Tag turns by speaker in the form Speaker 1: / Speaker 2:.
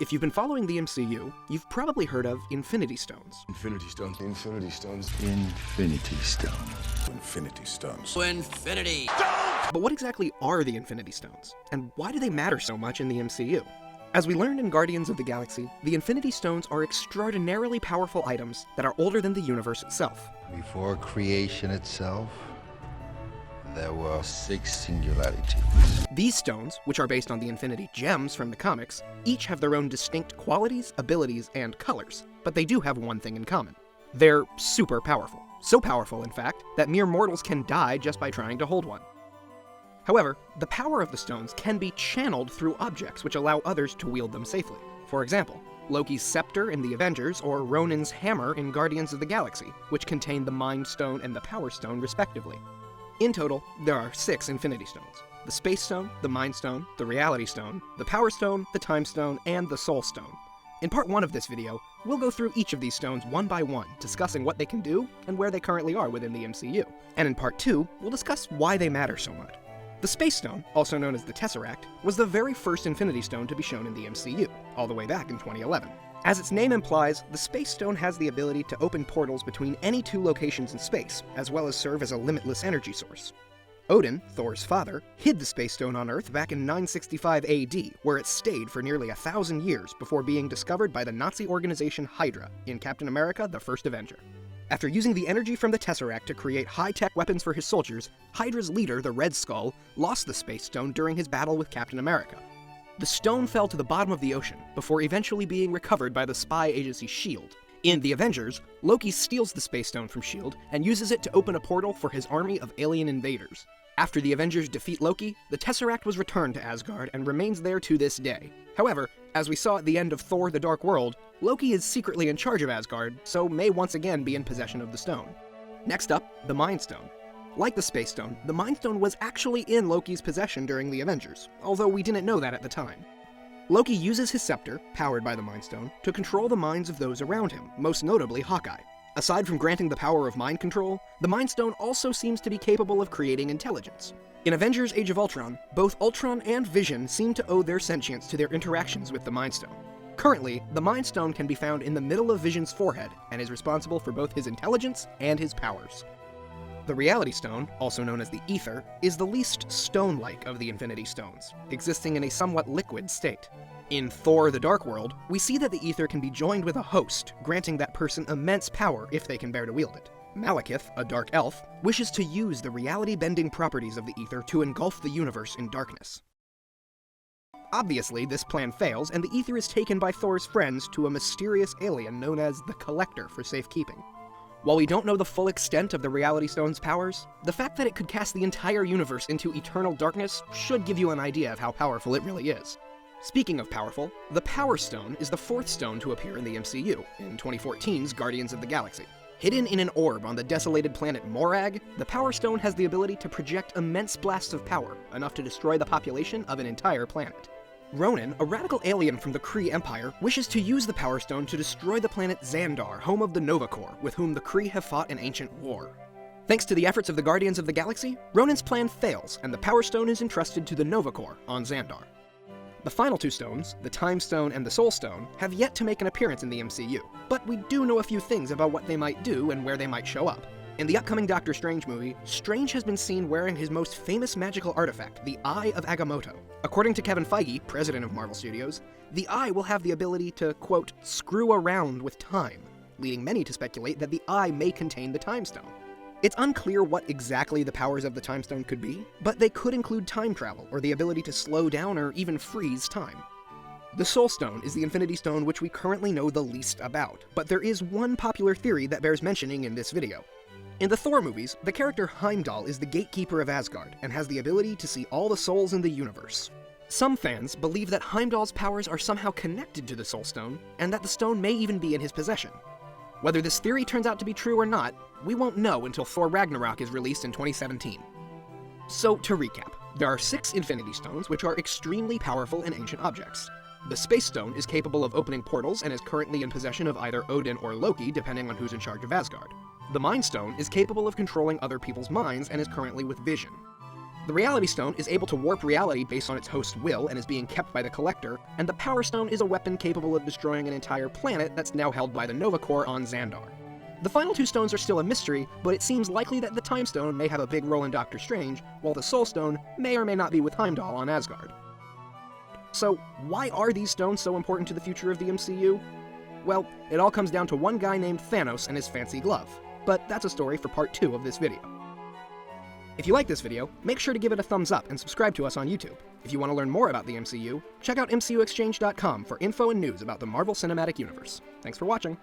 Speaker 1: If you've been following the MCU, you've probably heard of Infinity Stones.
Speaker 2: Infinity Stones. Infinity Stones.
Speaker 3: Infinity Stones.
Speaker 2: Infinity Stones.
Speaker 4: Infinity!
Speaker 1: But what exactly are the Infinity Stones, and why do they matter so much in the MCU? As we learned in Guardians of the Galaxy, the Infinity Stones are extraordinarily powerful items that are older than the universe itself.
Speaker 3: Before creation itself, there were 6 singularities.
Speaker 1: These stones, which are based on the Infinity Gems from the comics, each have their own distinct qualities, abilities, and colors, but they do have one thing in common. They're super powerful. So powerful, in fact, that mere mortals can die just by trying to hold one. However, the power of the stones can be channeled through objects which allow others to wield them safely. For example, Loki's scepter in the Avengers, or Ronin's hammer in Guardians of the Galaxy, which contain the Mind Stone and the Power Stone respectively. In total, there are 6 Infinity Stones: the Space Stone, the Mind Stone, the Reality Stone, the Power Stone, the Time Stone, and the Soul Stone. In part 1 of this video, we'll go through each of these stones one by one, discussing what they can do and where they currently are within the MCU. And in part 2, we'll discuss why they matter so much. The Space Stone, also known as the Tesseract, was the very first Infinity Stone to be shown in the MCU, all the way back in 2011. As its name implies, the Space Stone has the ability to open portals between any 2 locations in space, as well as serve as a limitless energy source. Odin, Thor's father, hid the Space Stone on Earth back in 965 AD, where it stayed for nearly 1,000 years before being discovered by the Nazi organization Hydra in Captain America: The First Avenger. After using the energy from the Tesseract to create high-tech weapons for his soldiers, Hydra's leader, the Red Skull, lost the Space Stone during his battle with Captain America. The stone fell to the bottom of the ocean, before eventually being recovered by the spy agency S.H.I.E.L.D. In The Avengers, Loki steals the Space Stone from S.H.I.E.L.D. and uses it to open a portal for his army of alien invaders. After the Avengers defeat Loki, the Tesseract was returned to Asgard and remains there to this day. However, as we saw at the end of Thor: The Dark World, Loki is secretly in charge of Asgard, so may once again be in possession of the stone. Next up, the Mind Stone. Like the Space Stone, the Mind Stone was actually in Loki's possession during the Avengers, although we didn't know that at the time. Loki uses his scepter, powered by the Mind Stone, to control the minds of those around him, most notably Hawkeye. Aside from granting the power of mind control, the Mind Stone also seems to be capable of creating intelligence. In Avengers: Age of Ultron, both Ultron and Vision seem to owe their sentience to their interactions with the Mind Stone. Currently, the Mind Stone can be found in the middle of Vision's forehead, and is responsible for both his intelligence and his powers. The Reality Stone, also known as the Ether, is the least stone-like of the Infinity Stones, existing in a somewhat liquid state. In Thor: The Dark World, we see that the Ether can be joined with a host, granting that person immense power if they can bear to wield it. Malekith, a dark elf, wishes to use the reality-bending properties of the Ether to engulf the universe in darkness. Obviously, this plan fails, and the Ether is taken by Thor's friends to a mysterious alien known as the Collector for safekeeping. While we don't know the full extent of the Reality Stone's powers, the fact that it could cast the entire universe into eternal darkness should give you an idea of how powerful it really is. Speaking of powerful, the Power Stone is the 4th stone to appear in the MCU, in 2014's Guardians of the Galaxy. Hidden in an orb on the desolated planet Morag, the Power Stone has the ability to project immense blasts of power, enough to destroy the population of an entire planet. Ronin, a radical alien from the Kree Empire, wishes to use the Power Stone to destroy the planet Xandar, home of the Nova Corps, with whom the Kree have fought an ancient war. Thanks to the efforts of the Guardians of the Galaxy, Ronin's plan fails, and the Power Stone is entrusted to the Nova Corps on Xandar. The final 2 stones, the Time Stone and the Soul Stone, have yet to make an appearance in the MCU, but we do know a few things about what they might do and where they might show up. In the upcoming Doctor Strange movie, Strange has been seen wearing his most famous magical artifact, the Eye of Agamotto. According to Kevin Feige, president of Marvel Studios, the Eye will have the ability to, quote, screw around with time, leading many to speculate that the Eye may contain the Time Stone. It's unclear what exactly the powers of the Time Stone could be, but they could include time travel, or the ability to slow down or even freeze time. The Soul Stone is the Infinity Stone which we currently know the least about, but there is one popular theory that bears mentioning in this video. In the Thor movies, the character Heimdall is the gatekeeper of Asgard, and has the ability to see all the souls in the universe. Some fans believe that Heimdall's powers are somehow connected to the Soul Stone, and that the stone may even be in his possession. Whether this theory turns out to be true or not, we won't know until Thor Ragnarok is released in 2017. So, to recap, there are 6 Infinity Stones which are extremely powerful and ancient objects. The Space Stone is capable of opening portals and is currently in possession of either Odin or Loki, depending on who's in charge of Asgard. The Mind Stone is capable of controlling other people's minds and is currently with Vision. The Reality Stone is able to warp reality based on its host's will and is being kept by the Collector, and the Power Stone is a weapon capable of destroying an entire planet that's now held by the Nova Corps on Xandar. The final two stones are still a mystery, but it seems likely that the Time Stone may have a big role in Doctor Strange, while the Soul Stone may or may not be with Heimdall on Asgard. So, why are these stones so important to the future of the MCU? Well, it all comes down to one guy named Thanos and his fancy glove, but that's a story for part 2 of this video. If you like this video, make sure to give it a thumbs up and subscribe to us on YouTube. If you want to learn more about the MCU, check out MCUExchange.com for info and news about the Marvel Cinematic Universe. Thanks for watching!